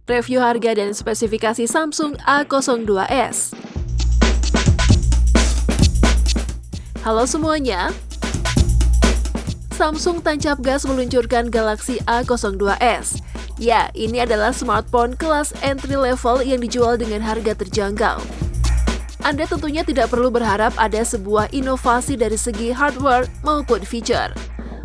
Review harga dan spesifikasi Samsung A02s. Halo semuanya, Samsung tancap gas meluncurkan Galaxy A02s. Ya, ini adalah smartphone kelas entry level yang dijual dengan harga terjangkau. Anda tentunya tidak perlu berharap ada sebuah inovasi dari segi hardware maupun fitur.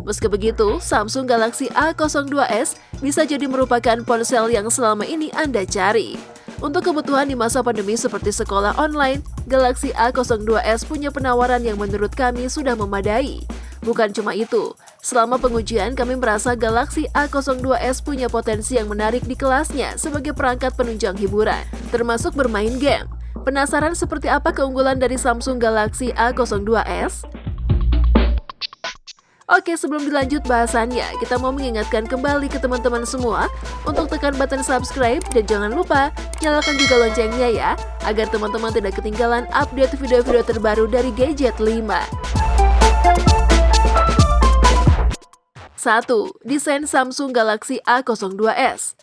Meski begitu, Samsung Galaxy A02s bisa jadi merupakan ponsel yang selama ini Anda cari. Untuk kebutuhan di masa pandemi seperti sekolah online, Galaxy A02s punya penawaran yang menurut kami sudah memadai. Bukan cuma itu, selama pengujian kami merasa Galaxy A02s punya potensi yang menarik di kelasnya sebagai perangkat penunjang hiburan, termasuk bermain game. Penasaran seperti apa keunggulan dari Samsung Galaxy A02s? Oke, sebelum dilanjut bahasannya, kita mau mengingatkan kembali ke teman-teman semua untuk tekan button subscribe dan jangan lupa nyalakan juga loncengnya ya, agar teman-teman tidak ketinggalan update video-video terbaru dari Gadget 5. 1. Desain Samsung Galaxy A02s.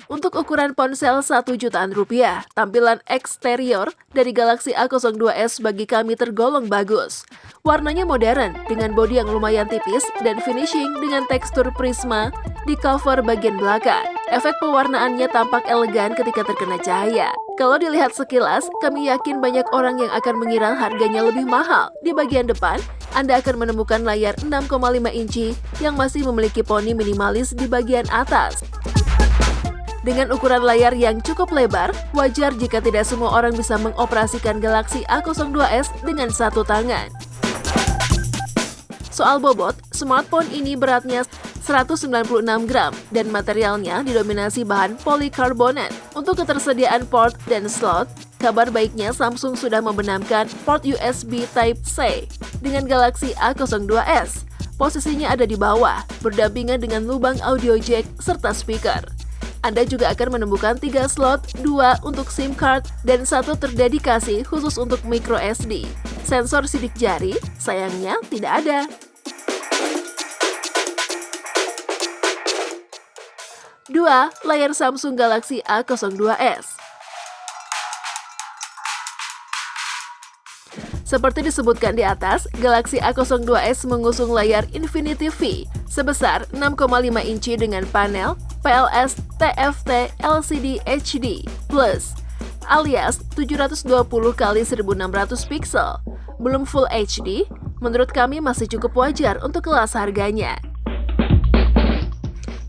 Untuk ukuran ponsel 1 jutaan rupiah, tampilan eksterior dari Galaxy A02s bagi kami tergolong bagus. Warnanya modern dengan bodi yang lumayan tipis dan finishing dengan tekstur prisma di cover bagian belakang. Efek pewarnaannya tampak elegan ketika terkena cahaya. Kalau dilihat sekilas, kami yakin banyak orang yang akan mengira harganya lebih mahal. Di bagian depan, Anda akan menemukan layar 6,5 inci yang masih memiliki poni minimalis di bagian atas. Dengan ukuran layar yang cukup lebar, wajar jika tidak semua orang bisa mengoperasikan Galaxy A02s dengan satu tangan. Soal bobot, smartphone ini beratnya 196 gram dan materialnya didominasi bahan polikarbonat. Untuk ketersediaan port dan slot, kabar baiknya Samsung sudah membenamkan port USB Type-C dengan Galaxy A02s. Posisinya ada di bawah, berdampingan dengan lubang audio jack serta speaker. Anda juga akan menemukan 3 slot, 2 untuk SIM card, dan 1 terdedikasi khusus untuk micro SD. Sensor sidik jari, sayangnya tidak ada. 2. Layar Samsung Galaxy A02s. Seperti disebutkan di atas, Galaxy A02s mengusung layar Infinity V sebesar 6,5 inci dengan panel PLS TFT LCD HD Plus alias 720x1600 pixel. Belum Full HD, menurut kami masih cukup wajar untuk kelas harganya.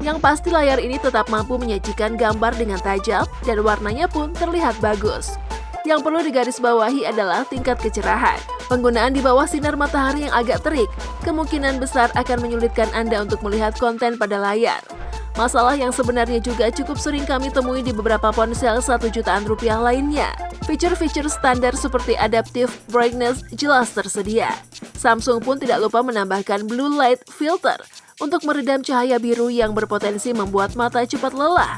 Yang pasti layar ini tetap mampu menyajikan gambar dengan tajam dan warnanya pun terlihat bagus. Yang perlu digarisbawahi adalah tingkat kecerahan. Penggunaan di bawah sinar matahari yang agak terik kemungkinan besar akan menyulitkan Anda untuk melihat konten pada layar. Masalah yang sebenarnya juga cukup sering kami temui di beberapa ponsel 1 jutaan rupiah lainnya. Fitur-fitur standar seperti adaptive brightness jelas tersedia. Samsung pun tidak lupa menambahkan blue light filter untuk meredam cahaya biru yang berpotensi membuat mata cepat lelah.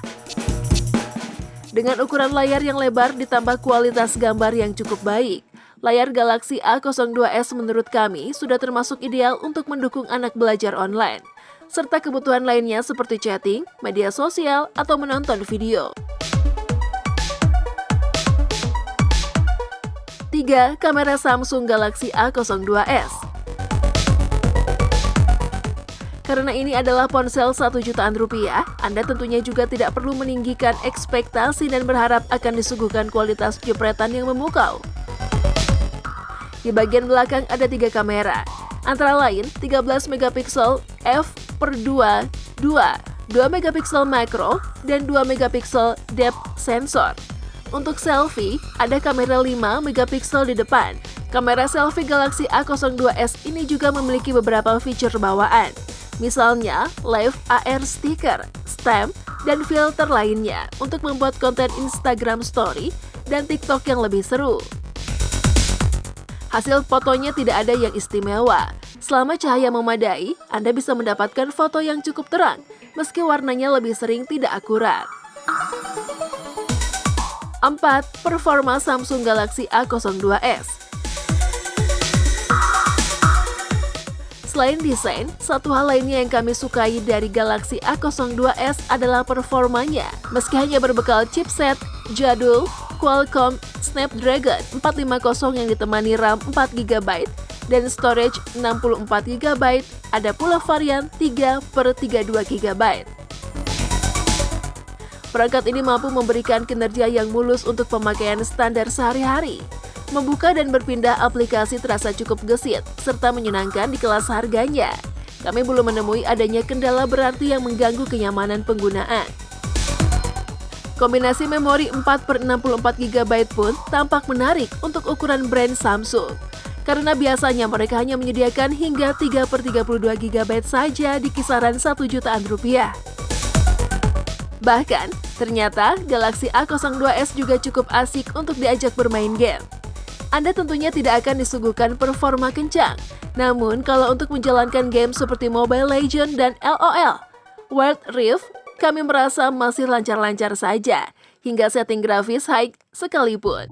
Dengan ukuran layar yang lebar ditambah kualitas gambar yang cukup baik, layar Galaxy A02s menurut kami sudah termasuk ideal untuk mendukung anak belajar online, serta kebutuhan lainnya seperti chatting, media sosial, atau menonton video. 3. Kamera Samsung Galaxy A02s. Karena ini adalah ponsel 1 jutaan rupiah, Anda tentunya juga tidak perlu meninggikan ekspektasi dan berharap akan disuguhkan kualitas jepretan yang memukau. Di bagian belakang ada 3 kamera, antara lain 13 megapiksel f/2, 2 megapiksel makro, dan 2 megapiksel depth sensor. Untuk selfie, ada kamera 5 megapiksel di depan. Kamera selfie Galaxy A02s ini juga memiliki beberapa fitur bawaan. Misalnya, live AR stiker, stamp, dan filter lainnya untuk membuat konten Instagram Story dan TikTok yang lebih seru. Hasil fotonya tidak ada yang istimewa. Selama cahaya memadai, Anda bisa mendapatkan foto yang cukup terang, meski warnanya lebih sering tidak akurat. 4. Performa Samsung Galaxy A02s. Selain desain, satu hal lainnya yang kami sukai dari Galaxy A02s adalah performanya. Meski hanya berbekal chipset jadul Qualcomm Snapdragon 450 yang ditemani RAM 4GB dan storage 64GB, ada pula varian 3/32GB. Perangkat ini mampu memberikan kinerja yang mulus untuk pemakaian standar sehari-hari. Membuka dan berpindah aplikasi terasa cukup gesit, serta menyenangkan di kelas harganya. Kami belum menemui adanya kendala berarti yang mengganggu kenyamanan penggunaan. Kombinasi memori 4/64GB pun tampak menarik untuk ukuran brand Samsung. Karena biasanya mereka hanya menyediakan hingga 3/32GB saja di kisaran 1 jutaan rupiah. Bahkan, ternyata Galaxy A02s juga cukup asik untuk diajak bermain game. Anda tentunya tidak akan disuguhkan performa kencang. Namun, kalau untuk menjalankan game seperti Mobile Legends dan LOL, Wild Rift, kami merasa masih lancar-lancar saja, hingga setting grafis high sekalipun.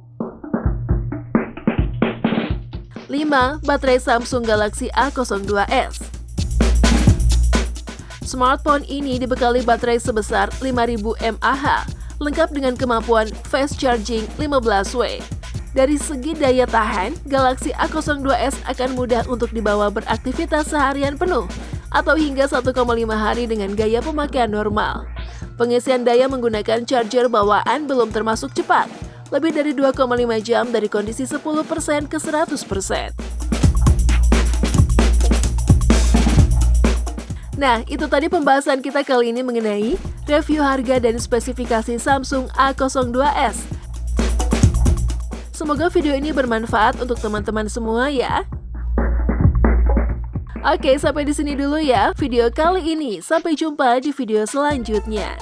5. Baterai Samsung Galaxy A02s. Smartphone ini dibekali baterai sebesar 5000 mAh, lengkap dengan kemampuan fast charging 15W. Dari segi daya tahan, Galaxy A02s akan mudah untuk dibawa beraktivitas seharian penuh atau hingga 1,5 hari dengan gaya pemakaian normal. Pengisian daya menggunakan charger bawaan belum termasuk cepat, lebih dari 2,5 jam dari kondisi 10% ke 100%. Nah, itu tadi pembahasan kita kali ini mengenai review harga dan spesifikasi Samsung A02s. Semoga video ini bermanfaat untuk teman-teman semua ya. Oke, sampai di sini dulu ya video kali ini. Sampai jumpa di video selanjutnya.